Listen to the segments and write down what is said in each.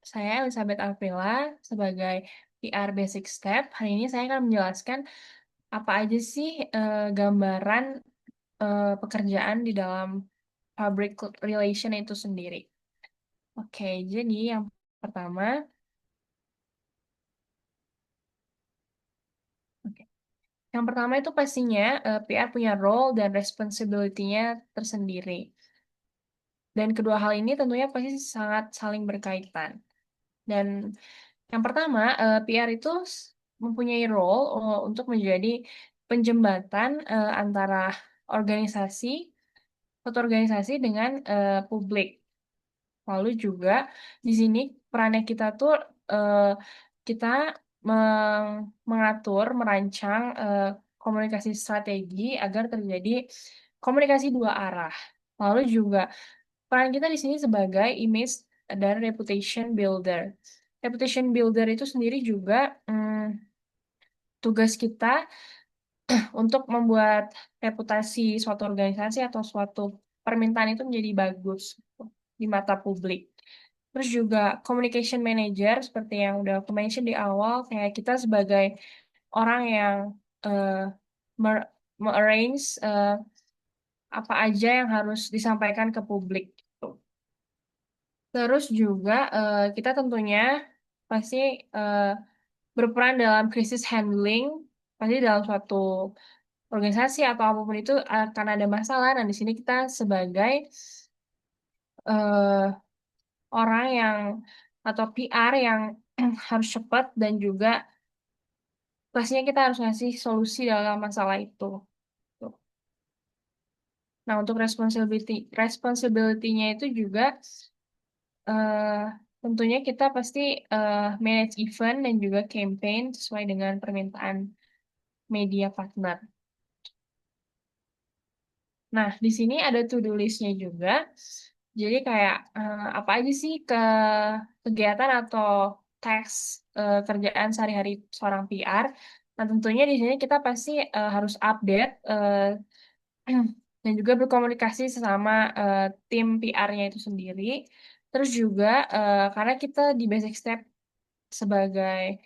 Saya Elizabeth Alvila sebagai PR Basic Step. Hari ini saya akan menjelaskan apa aja sih gambaran pekerjaan di dalam public relation itu sendiri. Oke, jadi yang pertama, oke. Yang pertama itu pastinya PR punya role dan responsibility-nya tersendiri. Dan kedua hal ini tentunya pasti sangat saling berkaitan. Dan yang pertama, PR itu mempunyai role untuk menjadi penjembatan antara organisasi, suatu organisasi dengan publik. Lalu juga di sini perannya kita tuh kita mengatur, merancang komunikasi strategi agar terjadi komunikasi dua arah. Lalu juga peran kita di sini sebagai image dan reputation builder. Reputation builder itu sendiri juga tugas kita untuk membuat reputasi suatu organisasi atau suatu permintaan itu menjadi bagus gitu, di mata publik. Terus juga communication manager seperti yang udah aku mention di awal, kayak kita sebagai orang yang eh, arrange apa aja yang harus disampaikan ke publik gitu. Terus juga kita tentunya pasti eh, berperan dalam krisis handling, pasti dalam suatu organisasi atau apapun itu akan ada masalah. Dan di sini kita sebagai eh, orang yang atau PR yang harus cepat dan juga pastinya kita harus ngasih solusi dalam masalah itu. Tuh. Nah, untuk responsibility-nya itu juga eh, tentunya kita pasti manage event dan juga campaign sesuai dengan permintaan media partner. Nah, di sini ada to-do list-nya juga. Jadi kayak apa aja sih kegiatan atau task kerjaan sehari-hari seorang PR. Nah, tentunya di sini kita pasti harus update dan juga berkomunikasi sesama tim PR-nya itu sendiri. Terus juga karena kita di Basic Step sebagai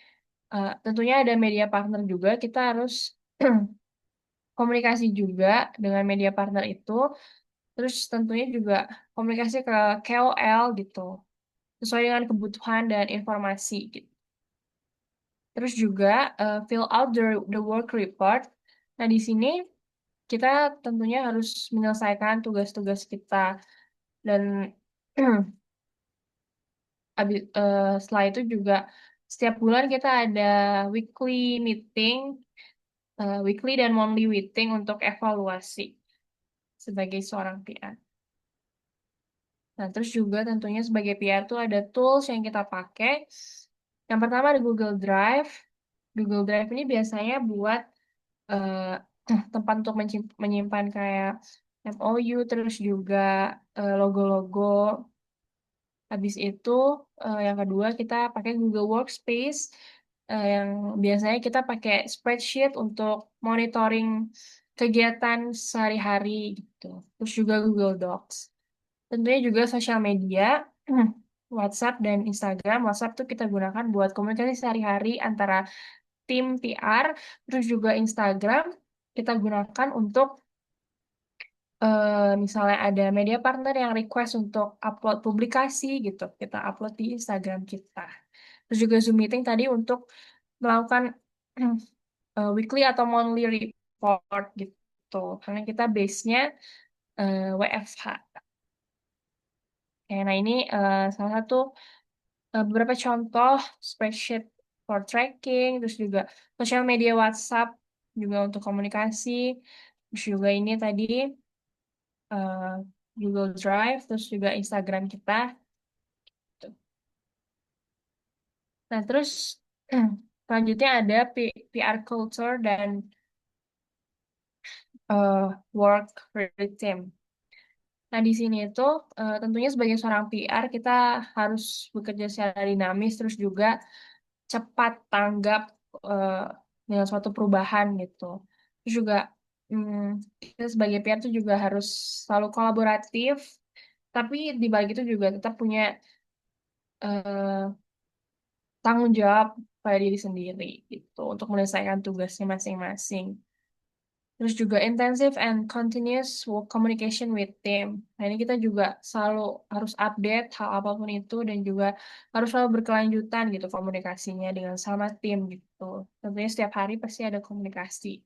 tentunya ada media partner juga, kita harus komunikasi juga dengan media partner itu. Terus tentunya juga komunikasi ke KOL gitu, sesuai dengan kebutuhan dan informasi gitu. Terus juga fill out the work report. Nah, di sini kita tentunya harus menyelesaikan tugas-tugas kita dan setelah itu juga setiap bulan kita ada weekly meeting, weekly dan monthly meeting untuk evaluasi sebagai seorang PR. Nah, terus juga tentunya sebagai PR tuh ada tools yang kita pakai. Yang pertama ada Google Drive. Google Drive ini biasanya buat eh, tempat untuk menyimpan kayak MOU, terus juga logo-logo. Habis itu yang kedua kita pakai Google Workspace yang biasanya kita pakai spreadsheet untuk monitoring kegiatan sehari-hari gitu. Terus juga Google Docs. Tentunya juga sosial media, WhatsApp dan Instagram. WhatsApp tuh kita gunakan buat komunikasi sehari-hari antara tim PR, terus juga Instagram kita gunakan untuk misalnya ada media partner yang request untuk upload publikasi gitu, kita upload di Instagram kita. Terus juga Zoom meeting tadi untuk melakukan weekly atau monthly report gitu, karena kita base-nya WFH. Oke, nah ini salah satu beberapa contoh spreadsheet for tracking, terus juga sosial media WhatsApp juga untuk komunikasi, terus juga ini tadi eh, Google Drive, terus juga Instagram kita. Tuh. Nah, terus selanjutnya ada PR culture dan work rhythm. Nah, di sini itu tentunya sebagai seorang PR kita harus bekerja secara dinamis, terus juga cepat tanggap eh, dengan suatu perubahan gitu. Terus juga mm, kita sebagai PR itu juga harus selalu kolaboratif, tapi di balik itu juga tetap punya tanggung jawab pada diri sendiri gitu untuk menyelesaikan tugasnya masing-masing. Terus juga intensive and continuous work communication with team. Nah, ini kita juga selalu harus update hal apapun itu dan juga harus selalu berkelanjutan gitu komunikasinya dengan sama tim gitu. Tentunya setiap hari pasti ada komunikasi.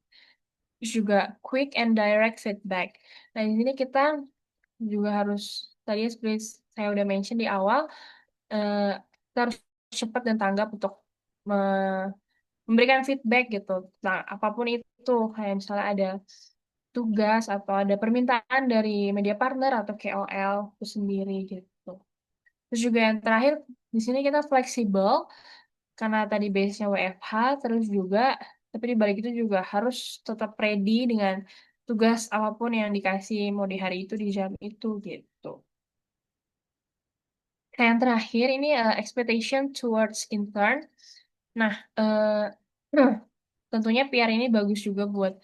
Terus juga quick and direct feedback. Nah, di sini kita juga harus, tadi seperti saya udah mention di awal, eh, kita harus cepat dan tanggap untuk memberikan feedback gitu. Nah, apapun itu, kayak misalnya ada tugas atau ada permintaan dari media partner atau KOL itu sendiri gitu. Terus juga yang terakhir, di sini kita fleksibel karena tadi base-nya WFH, terus juga tapi di balik itu juga harus tetap ready dengan tugas apapun yang dikasih mau di hari itu di jam itu gitu. Nah, yang terakhir ini expectation towards intern. Nah, tentunya PR ini bagus juga buat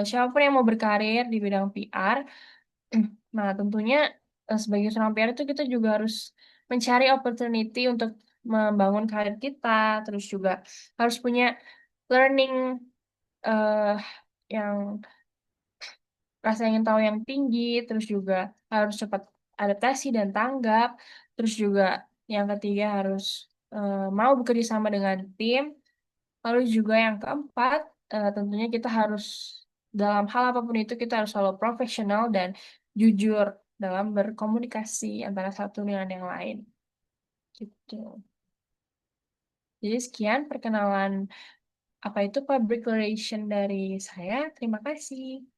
siapapun yang mau berkarir di bidang PR. Nah, tentunya sebagai seorang PR itu kita juga harus mencari opportunity untuk membangun karir kita, terus juga harus punya learning eh yang rasa ingin tahu yang tinggi, terus juga harus cepat adaptasi dan tanggap, terus juga yang ketiga harus mau bekerja sama dengan tim, lalu juga yang keempat tentunya kita harus dalam hal apapun itu kita harus selalu profesional dan jujur dalam berkomunikasi antara satu dengan yang lain. Gitu. Jadi sekian perkenalan apa itu public relation dari saya. Terima kasih.